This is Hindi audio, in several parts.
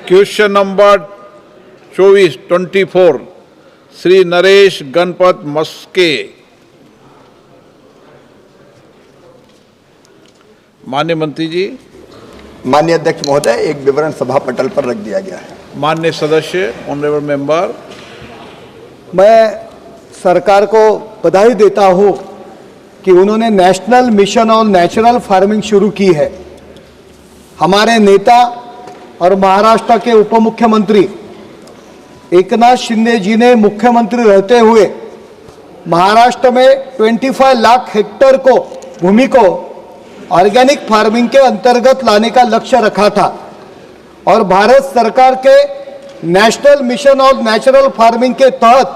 Question number 24 Shri Naresh Ganpat Maske. माननीय मंत्री जी। माननीय अध्यक्ष महोदय, एक विवरण सभा पटल पर रख दिया गया है। माननीय सदस्य, ऑनरेबल मेंबर। मैं सरकार को बधाई देता हूं कि उन्होंने national mission on natural farming शुरू की है। हमारे नेता और महाराष्ट्र के उप मुख्यमंत्री एकनाथ शिंदे जी ने मुख्यमंत्री रहते हुए महाराष्ट्र में 25 लाख हेक्टेयर को भूमि को ऑर्गेनिक फार्मिंग के अंतर्गत लाने का लक्ष्य रखा था और भारत सरकार के national mission on natural farming के तहत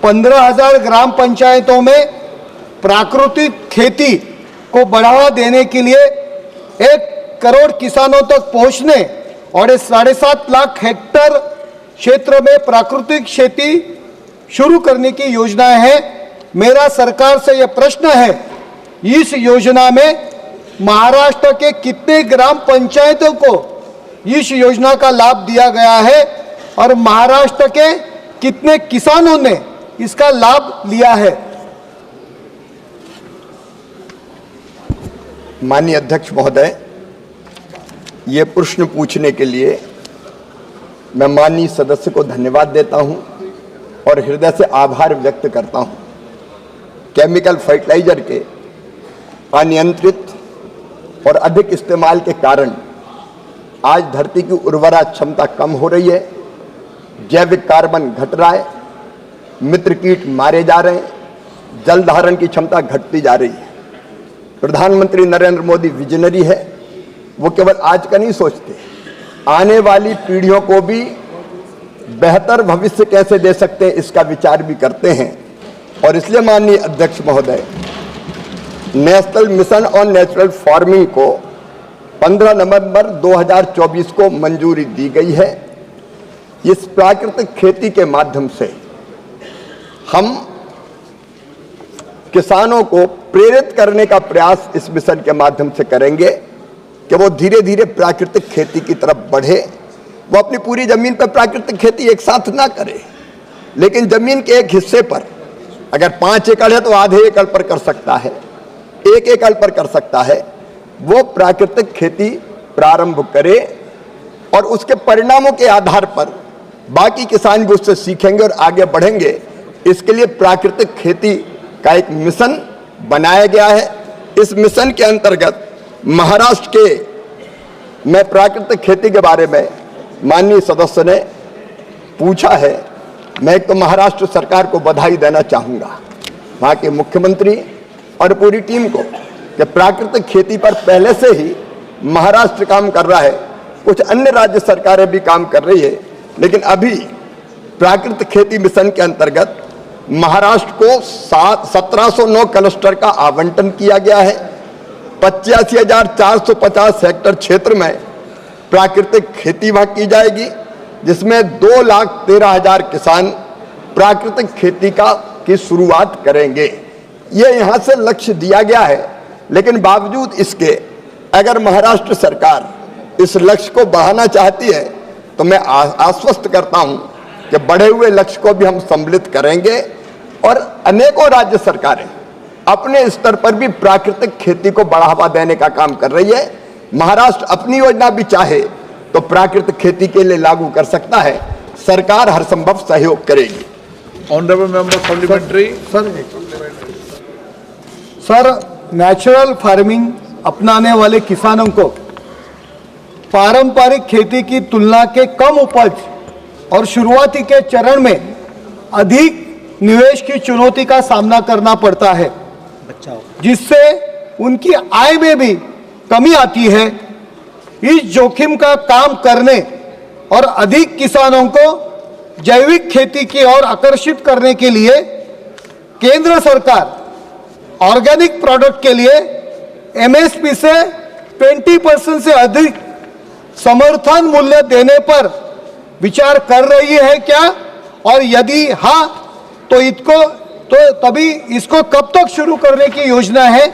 15,000 ग्राम पंचायतों में प्राकृतिक खेती को बढ़ावा देने के लिए 1 करोड़ किसानों तक पहुंचने और 7.5 लाख हेक्टेयर क्षेत्र में प्राकृतिक खेती शुरू करने की योजना है। मेरा सरकार से यह प्रश्न है, इस योजना में महाराष्ट्र के कितने ग्राम पंचायतों को इस योजना का लाभ दिया गया है और महाराष्ट्र के कितने किसानों ने इसका लाभ लिया है? माननीय अध्यक्ष महोदय, ये प्रश्न पूछने के लिए मैं माननीय सदस्य को धन्यवाद देता हूं और हृदय से आभार व्यक्त करता हूं। केमिकल फर्टिलाइजर के अनियंत्रित और अधिक इस्तेमाल के कारण आज धरती की उर्वरा क्षमता कम हो रही है, जैविक कार्बन घट रहा है, मित्र कीट मारे जा रहे हैं, जल धारण की क्षमता घटती जा रही है। प्रधानमंत्री नरेंद्र मोदी विजनरी है, वो केवल आज का नहीं सोचते, आने वाली पीढ़ियों को भी बेहतर भविष्य कैसे दे सकते हैं इसका विचार भी करते हैं। और इसलिए माननीय अध्यक्ष महोदय, national mission on natural farming को 15 नवंबर 2024 को मंजूरी दी गई है। इस प्राकृतिक खेती के माध्यम से हम किसानों को प्रेरित करने का प्रयास इस मिशन के माध्यम से करेंगे कि वो धीरे धीरे प्राकृतिक खेती की तरफ बढ़े। वो अपनी पूरी जमीन पर प्राकृतिक खेती एक साथ ना करे, लेकिन जमीन के एक हिस्से पर अगर 5 एकड़ है तो आधे एकड़ पर कर सकता है, 1 एकड़ पर कर सकता है, वो प्राकृतिक खेती प्रारंभ करे और उसके परिणामों के आधार पर बाकी किसान भी उससे सीखेंगे और आगे बढ़ेंगे। इसके लिए प्राकृतिक खेती का एक मिशन बनाया गया है। इस मिशन के अंतर्गत महाराष्ट्र के मैं प्राकृतिक खेती के बारे में माननीय सदस्य ने पूछा है, मैं एक तो महाराष्ट्र सरकार को बधाई देना चाहूँगा, वहाँ के मुख्यमंत्री और पूरी टीम को, कि प्राकृतिक खेती पर पहले से ही महाराष्ट्र काम कर रहा है, कुछ अन्य राज्य सरकारें भी काम कर रही है, लेकिन अभी प्राकृतिक खेती मिशन के अंतर्गत महाराष्ट्र को 1709 क्लस्टर का आवंटन किया गया है। 85,450 हेक्टेयर क्षेत्र में प्राकृतिक खेती वहां की जाएगी, जिसमें 2,13,000 किसान प्राकृतिक खेती की शुरुआत करेंगे। ये यहाँ से लक्ष्य दिया गया है, लेकिन बावजूद इसके अगर महाराष्ट्र सरकार इस लक्ष्य को बढ़ाना चाहती है तो मैं आश्वस्त करता हूँ कि बढ़े हुए लक्ष्य को भी हम सम्मिलित करेंगे। और अनेकों राज्य सरकारें अपने स्तर पर भी प्राकृतिक खेती को बढ़ावा देने का काम कर रही है। महाराष्ट्र अपनी योजना भी चाहे तो प्राकृतिक खेती के लिए लागू कर सकता है, सरकार हर संभव सहयोग करेगी। Honourable member supplementary. Sir, natural farming अपनाने वाले किसानों को पारंपरिक खेती की तुलना के कम उपज और शुरुआती के चरण में अधिक निवेश की चुनौती का सामना करना पड़ता है, जिससे उनकी आय में भी कमी आती है। इस जोखिम का काम करने और अधिक किसानों को जैविक खेती की ओर आकर्षित करने के लिए केंद्र सरकार ऑर्गेनिक प्रोडक्ट के लिए एमएसपी से 20% से अधिक समर्थन मूल्य देने पर विचार कर रही है क्या? और यदि हाँ, तो तभी इसको कब तक शुरू करने की योजना है?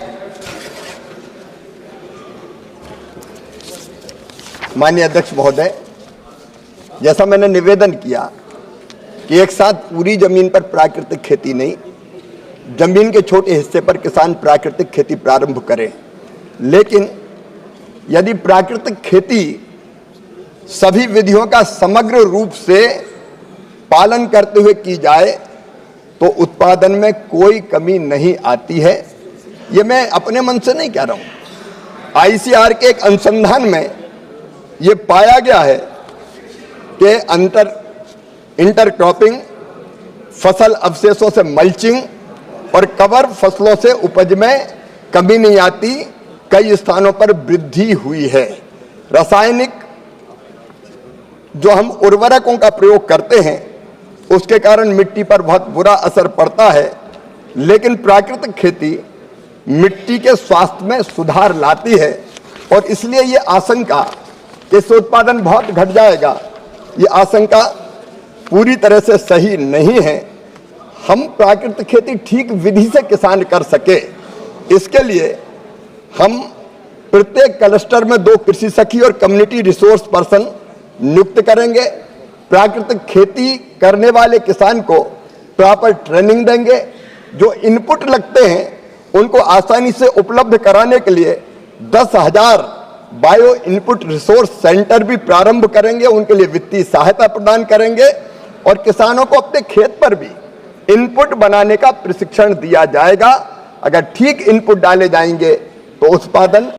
माननीय अध्यक्ष महोदय, जैसा मैंने निवेदन किया कि एक साथ पूरी जमीन पर प्राकृतिक खेती नहीं, जमीन के छोटे हिस्से पर किसान प्राकृतिक खेती प्रारंभ करें। लेकिन यदि प्राकृतिक खेती सभी विधियों का समग्र रूप से पालन करते हुए की जाए तो उत्पादन में कोई कमी नहीं आती है। ये मैं अपने मन से नहीं कह रहा हूं। ICAR के एक अनुसंधान में ये पाया गया है कि इंटरक्रॉपिंग, फसल अवशेषों से मल्चिंग और कवर फसलों से उपज में कमी नहीं आती, कई स्थानों पर वृद्धि हुई है। रासायनिक जो हम उर्वरकों का प्रयोग करते हैं उसके कारण मिट्टी पर बहुत बुरा असर पड़ता है, लेकिन प्राकृतिक खेती मिट्टी के स्वास्थ्य में सुधार लाती है और इसलिए ये आशंका कि इससे उत्पादन बहुत घट जाएगा, ये आशंका पूरी तरह से सही नहीं है। हम प्राकृतिक खेती ठीक विधि से किसान कर सके, इसके लिए हम प्रत्येक क्लस्टर में 2 कृषि सखी और कम्युनिटी रिसोर्स पर्सन नियुक्त करेंगे। प्राकृतिक खेती करने वाले किसान को प्रॉपर ट्रेनिंग देंगे। जो इनपुट लगते हैं उनको आसानी से उपलब्ध कराने के लिए 10,000 बायो इनपुट रिसोर्स सेंटर भी प्रारंभ करेंगे, उनके लिए वित्तीय सहायता प्रदान करेंगे और किसानों को अपने खेत पर भी इनपुट बनाने का प्रशिक्षण दिया जाएगा। अगर ठीक इनपुट डाले जाएंगे तो उत्पादन